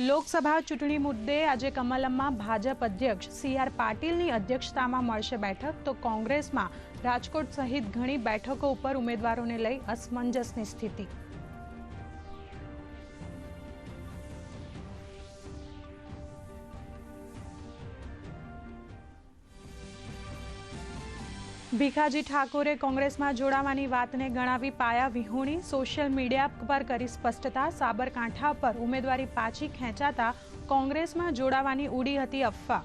લોકસભા ચૂંટણી મુદ્દે આજે કમલમમાં ભાજપ અધ્યક્ષ CR પાટીલની અધ્યક્ષતામાં મળશે બેઠક, તો કોંગ્રેસમાં રાજકોટ સહિત ઘણી બેઠકો ઉપર ઉમેદવારોને લઈ અસમંજસની સ્થિતિ। ભીખાજી ઠાકોરે કોંગ્રેસમાં જોડાવાની વાતને ગણાવી પાયા વિહોણી, સોશિયલ મીડિયા પર કરી સ્પષ્ટતા। સાબરકાંઠા પર ઉમેદવારી પાછી ખેંચાતા કોંગ્રેસમાં જોડાવાની ઉડી હતી અફવા।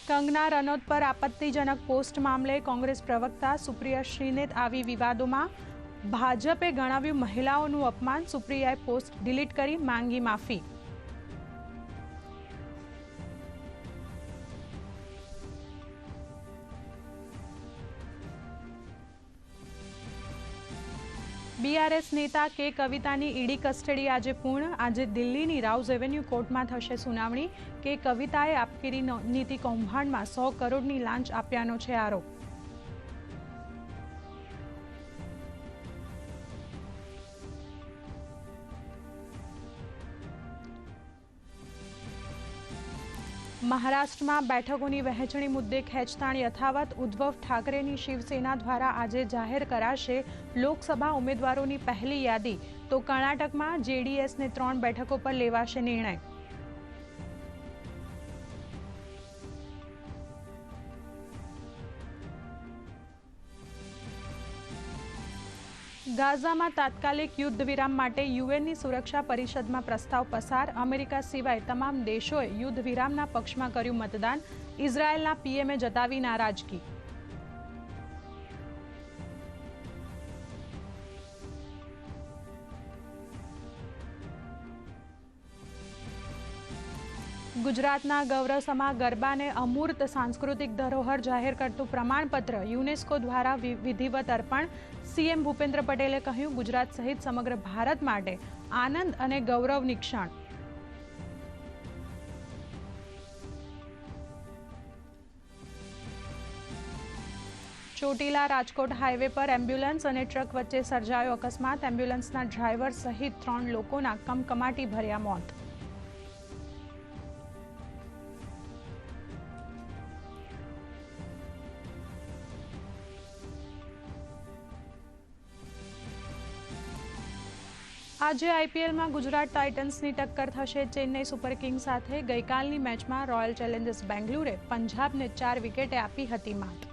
કંગના રનૌત પર આપત્તિજનક પોસ્ટ મામલે કોંગ્રેસ પ્રવક્તા સુપ્રિયા શ્રીનેત આવી વિવાદોમાં। ભાજપે ગણાવ્યું મહિલાઓનું અપમાન, સુપ્રિયાએ પોસ્ટ ડિલીટ કરી માંગી માફી। BRS નેતા કે કવિતાની ઈડી કસ્ટડી આજે પૂર્ણ। આજે દિલ્હીની રાઉઝ એવન્યુ કોર્ટમાં થશે સુનાવણી। કે કવિતાએ આબકારી નીતિ કૌભાંડમાં 100 કરોડની લાંચ આપ્યાનો છે આરોપ। મહારાષ્ટ્રમાં બેઠકોની વહેંચણી મુદ્દે ખેંચતાણ યથાવત। ઉદ્ધવ ઠાકરેની શિવસેના દ્વારા આજે જાહેર કરાશે લોકસભા ઉમેદવારોની પહેલી યાદી, તો કર્ણાટકમાં JDSને 3 બેઠકો પર લેવાશે નિર્ણય। ગાઝામાં તાત્કાલિક યુદ્ધ વિરામ માટે યુએનની સુરક્ષા પરિષદમાં પ્રસ્તાવ પસાર। અમેરિકા સિવાય તમામ દેશોએ યુદ્ધ વિરામના પક્ષમાં કર્યું મતદાન। ઇઝરાયેલના પીએમએ જતાવી નારાજગી। ગુજરાતના ગૌરવસમા ગરબાને અમૂર્ત સાંસ્કૃતિક ધરોહર જાહેર કરતું પ્રમાણપત્ર યુનેસ્કો દ્વારા વિધિવત અર્પણ। CM ભૂપેન્દ્ર પટેલે કહ્યું, ગુજરાત સહિત સમગ્ર ભારત માટે આનંદ અને ગૌરવની ક્ષણ। ચોટીલા રાજકોટ હાઈવે પર એમ્બ્યુલન્સ અને ટ્રક વચ્ચે સર્જાયો અકસ્માત। એમ્બ્યુલન્સના ડ્રાઈવર સહિત 3 લોકોના કમકમાટી ભર્યા મોત। આજે IPLમાં ગુજરાત ટાઇટન્સની ટક્કર થશે ચેન્નઈ સુપર કિંગ્સ સાથે। ગઈકાલની મેચમાં રોયલ ચેલેન્જર્સ બેંગ્લુરુએ પંજાબને 4 વિકેટે આપી હતી માત।